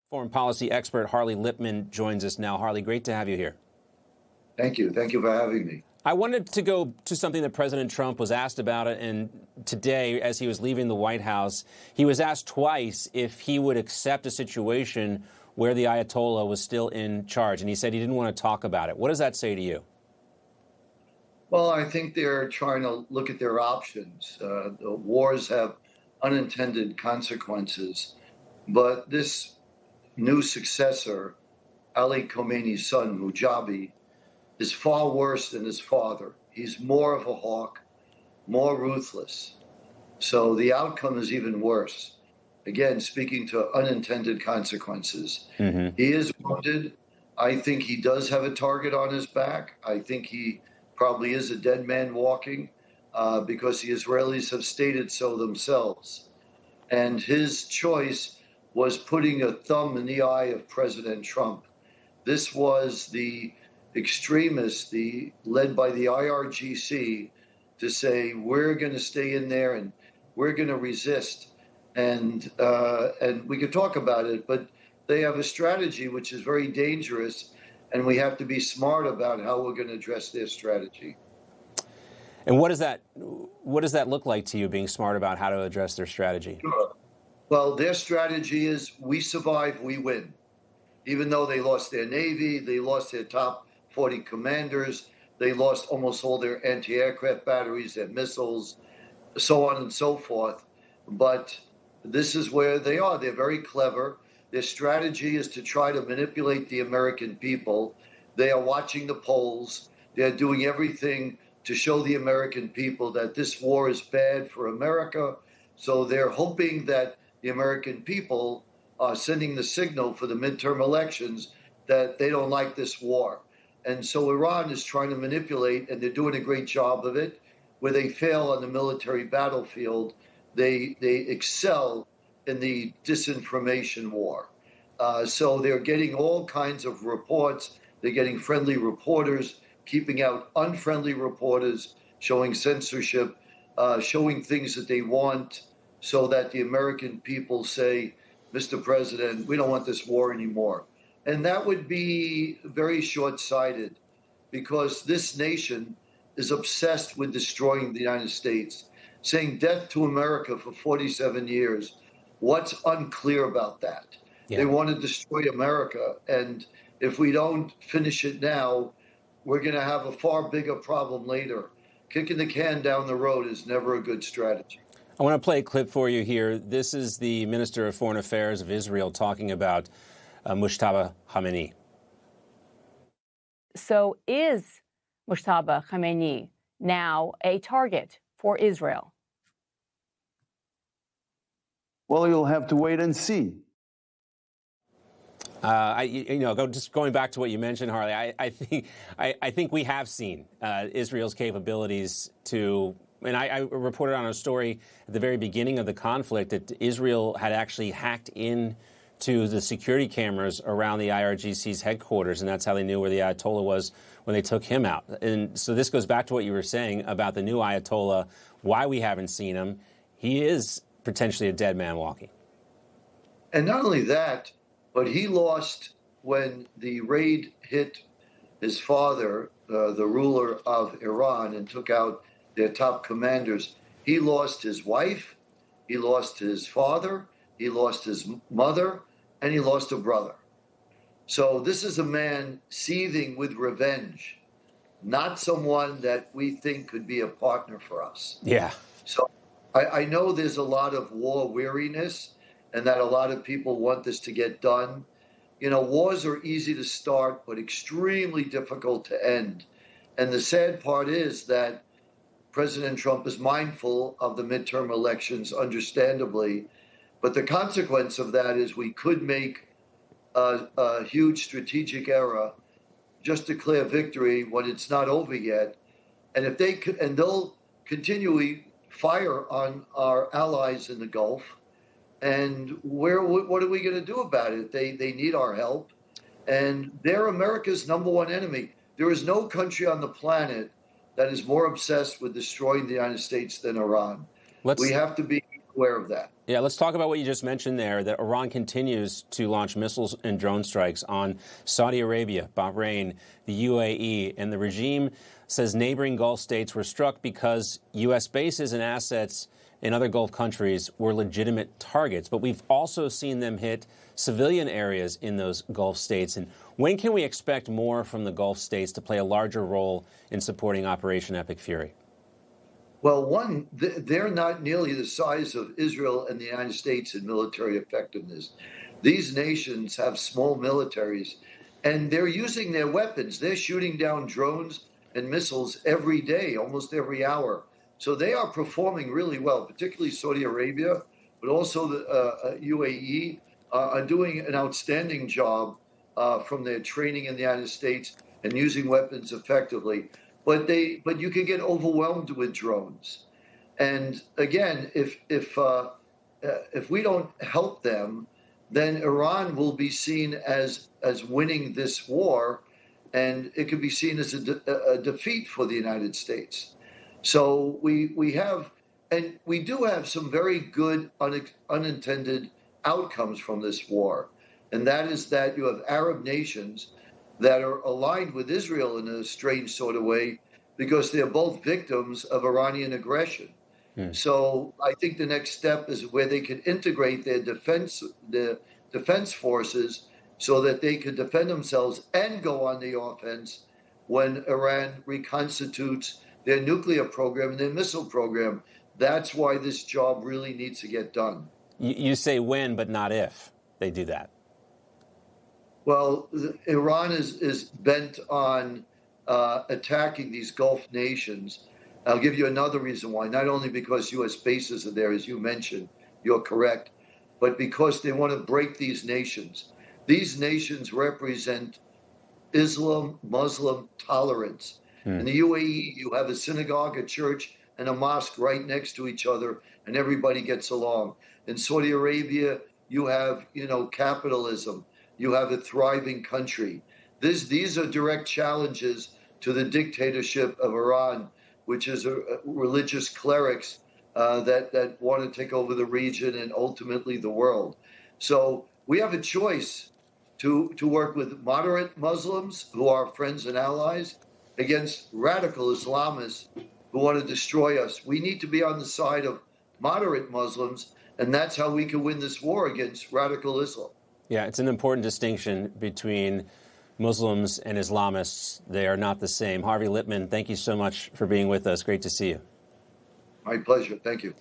Foreign policy expert Harley Lippman joins us now. Harley, great to have you here. Thank you. Thank you for having me. I wanted to go to something that President Trump was asked about, and today, as he was leaving the White House, he was asked twice if he would accept a situation where the Ayatollah was still in charge, and he said he didn't want to talk about it. What does that say to you? Well, I think they're trying to look at their options. The wars have unintended consequences, but this new successor, Ali Khamenei's son, Mujabi, is far worse than his father. He's more of a hawk, more ruthless. So the outcome is even worse. Again, speaking to unintended consequences. He is wounded. I think he does have a target on his back. I think he probably is a dead man walking because the Israelis have stated so themselves. And his choice was putting a thumb in the eye of President Trump. This was the extremists, led by the IRGC, to say, we're going to stay in there and we're going to resist. And we could talk about it, but they have a strategy which is very dangerous, and we have to be smart about how we're going to address their strategy. And what does that look like to you, being smart about how to address their strategy? Sure. Well, their strategy is we survive, we win. Even though they lost their Navy, they lost their top 40 commanders, they lost almost all their anti-aircraft batteries, their missiles, so on and so forth. But this is where they are. They're very clever. Their strategy is to try to manipulate the American people. They are watching the polls. They're doing everything to show the American people that this war is bad for America. So they're hoping that the American people are sending the signal for the midterm elections that they don't like this war. And so Iran is trying to manipulate, and they're doing a great job of it. Where they fail on the military battlefield, they excel in the disinformation war. So they're getting all kinds of reports. They're getting friendly reporters, keeping out unfriendly reporters, showing censorship, showing things that they want, so that the American people say, Mr. President, we don't want this war anymore. And that would be very short-sighted, because this nation is obsessed with destroying the United States, saying death to America for 47 years. What's unclear about that? Yeah. They want to destroy America. And if we don't finish it now, we're going to have a far bigger problem later. Kicking the can down the road is never a good strategy. I want to play a clip for you here. This is the Minister of Foreign Affairs of Israel talking about Mujtaba Khamenei. So is Mujtaba Khamenei now a target for Israel? Well, you'll have to wait and see. Just going back to what you mentioned, Harley, I think we have seen Israel's capabilities to. And I reported on a story at the very beginning of the conflict that Israel had actually hacked into the security cameras around the IRGC's headquarters, and that's how they knew where the Ayatollah was when they took him out. And so this goes back to what you were saying about the new Ayatollah, why we haven't seen him. He is potentially a dead man walking. And not only that, but he lost when the raid hit his father, the ruler of Iran, and took out their top commanders. He lost his wife, he lost his father, he lost his mother, and he lost a brother. So this is a man seething with revenge, not someone that we think could be a partner for us. Yeah. So I know there's a lot of war weariness, and that a lot of people want this to get done. You know, wars are easy to start, but extremely difficult to end. And the sad part is that President Trump is mindful of the midterm elections, understandably, but the consequence of that is we could make a huge strategic error, just declare victory when it's not over yet. And if they could, and they'll continually fire on our allies in the Gulf. And what are we going to do about it? They need our help, and they're America's number one enemy. There is no country on the planet that is more obsessed with destroying the United States than Iran. We have to be aware of that. Yeah, let's talk about what you just mentioned there, that Iran continues to launch missiles and drone strikes on Saudi Arabia, Bahrain, the UAE, and the regime says neighboring Gulf states were struck because U.S. bases and assets in other Gulf countries were legitimate targets. But we've also seen them hit civilian areas in those Gulf states. And when can we expect more from the Gulf states to play a larger role in supporting Operation Epic Fury? Well, one, they're not nearly the size of Israel and the United States in military effectiveness. These nations have small militaries, and they're using their weapons. They're shooting down drones and missiles every day, almost every hour. So they are performing really well, particularly Saudi Arabia, but also the UAE are doing an outstanding job from their training in the United States and using weapons effectively. But you can get overwhelmed with drones, and again, if we don't help them, then Iran will be seen as winning this war, and it could be seen as a defeat for the United States. So we do have some very good unintended outcomes from this war, and that is that you have Arab nations that are aligned with Israel in a strange sort of way because they're both victims of Iranian aggression. So I think the next step is where they can integrate their defense forces so that they can defend themselves and go on the offense when Iran reconstitutes their nuclear program and their missile program. That's why this job really needs to get done. You say when, but not if they do that. Well, Iran is bent on attacking these Gulf nations. I'll give you another reason why, not only because U.S. bases are there, as you mentioned, you're correct, but because they want to break these nations. These nations represent Islam, Muslim tolerance. In the UAE, you have a synagogue, a church, and a mosque right next to each other, and everybody gets along. In Saudi Arabia, you have, capitalism. You have a thriving country. These are direct challenges to the dictatorship of Iran, which is religious clerics that want to take over the region and ultimately the world. So we have a choice to work with moderate Muslims who are friends and allies against radical Islamists who want to destroy us. We need to be on the side of moderate Muslims, and that's how we can win this war against radical Islam. Yeah, it's an important distinction between Muslims and Islamists. They are not the same. Harvey Lippman, thank you so much for being with us. Great to see you. My pleasure. Thank you.